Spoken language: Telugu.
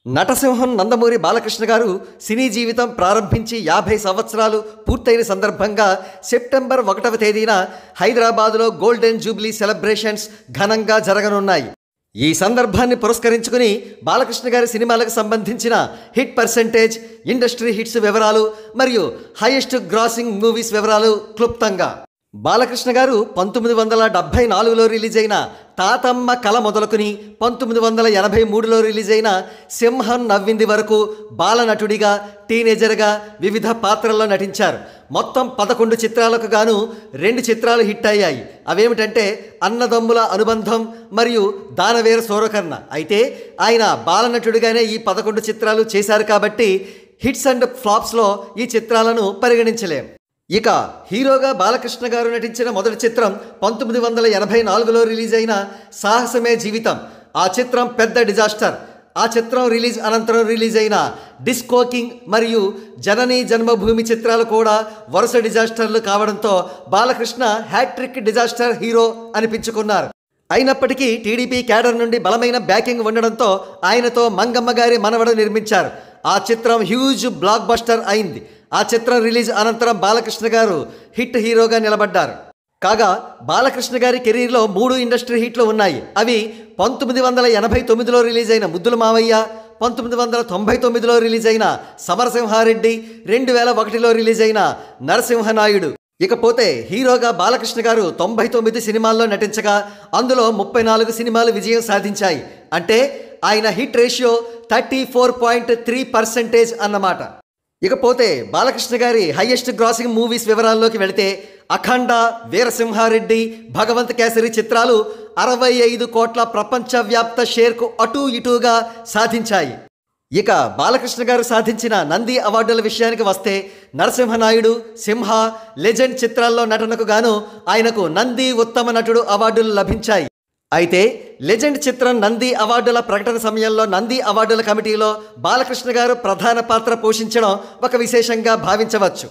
నటసింహం నందమూరి బాలకృష్ణ గారు సినీ జీవితం ప్రారంభించి 50 సంవత్సరాలు పూర్తయిన సందర్భంగా సెప్టెంబర్ 1వ తేదీన హైదరాబాదులో గోల్డెన్ జూబ్లీ సెలబ్రేషన్స్ ఘనంగా జరగనున్నాయి. ఈ సందర్భాన్ని పురస్కరించుకుని బాలకృష్ణ గారి సినిమాలకు సంబంధించిన హిట్ పర్సెంటేజ్, ఇండస్ట్రీ హిట్స్ వివరాలు మరియు హైయెస్ట్ గ్రాసింగ్ మూవీస్ వివరాలు క్లుప్తంగా. బాలకృష్ణ గారు 1974లో రిలీజ్ అయిన తాతమ్మ కళ మొదలుకుని 1983లో రిలీజ్ అయిన సింహం నవ్వింది వరకు బాలనటుడిగా, టీనేజర్గా వివిధ పాత్రల్లో నటించారు. మొత్తం 11 చిత్రాలకు గాను 2 చిత్రాలు హిట్ అయ్యాయి. అవేమిటంటే అన్నదమ్ముల అనుబంధం మరియు దానవీర సూరకర్ణ. అయితే ఆయన బాలనటుడిగానే ఈ 11 చిత్రాలు చేశారు కాబట్టి హిట్స్ అండ్ ఫ్లాప్స్లో ఈ చిత్రాలను పరిగణించలేం. ఇక హీరోగా బాలకృష్ణ గారు నటించిన మొదటి చిత్రం 1984లో రిలీజ్ అయిన సాహసమే జీవితం. ఆ చిత్రం పెద్ద డిజాస్టర్. ఆ చిత్రం రిలీజ్ అనంతరం రిలీజ్ అయిన డిస్కో కింగ్ మరియు జననీ జన్మభూమి చిత్రాలు కూడా వరుస డిజాస్టర్లు కావడంతో బాలకృష్ణ హ్యాట్రిక్ డిజాస్టర్ హీరో అనిపించుకున్నారు. అయినప్పటికీ టీడీపీ క్యాడర్ నుండి బలమైన బ్యాకింగ్ ఉండడంతో ఆయనతో మంగమ్మ గారి మనవడు నిర్మించారు. ఆ చిత్రం హ్యూజ్ బ్లాక్ బస్టర్ అయింది. ఆ చిత్రం రిలీజ్ అనంతరం బాలకృష్ణ గారు హిట్ హీరోగా నిలబడ్డారు. కాగా బాలకృష్ణ గారి కెరీర్లో 3 ఇండస్ట్రీ హిట్లు ఉన్నాయి. అవి 1989లో రిలీజ్ అయిన ముద్దుల మావయ్య, 1999లో రిలీజ్ అయిన సమరసింహారెడ్డి, 2001లో రిలీజ్ అయిన నరసింహనాయుడు. ఇకపోతే హీరోగా బాలకృష్ణ గారు 99 సినిమాల్లో నటించగా అందులో 34 సినిమాలు విజయం సాధించాయి. అంటే ఆయన హిట్ రేషియో 34.3% అన్నమాట. ఇకపోతే బాలకృష్ణ గారి హైయెస్ట్ గ్రాసింగ్ మూవీస్ వివరాల్లోకి వెళితే అఖండ, వీరసింహారెడ్డి, భగవంత్ కేసరి చిత్రాలు 65 కోట్ల ప్రపంచవ్యాప్త షేర్కు అటూ ఇటూగా సాధించాయి. ఇక బాలకృష్ణ గారు సాధించిన నంది అవార్డుల విషయానికి వస్తే నరసింహనాయుడు, సింహ, లెజెండ్ చిత్రాల్లో నటనకు గాను ఆయనకు నంది ఉత్తమ నటుడు అవార్డులు లభించాయి. అయితే లెజెండ్ చిత్రం నంది అవార్డుల ప్రకటన సమయంలో నంది అవార్డుల కమిటీలో బాలకృష్ణ గారు ప్రధాన పాత్ర పోషించడం ఒక విశేషంగా భావించవచ్చు.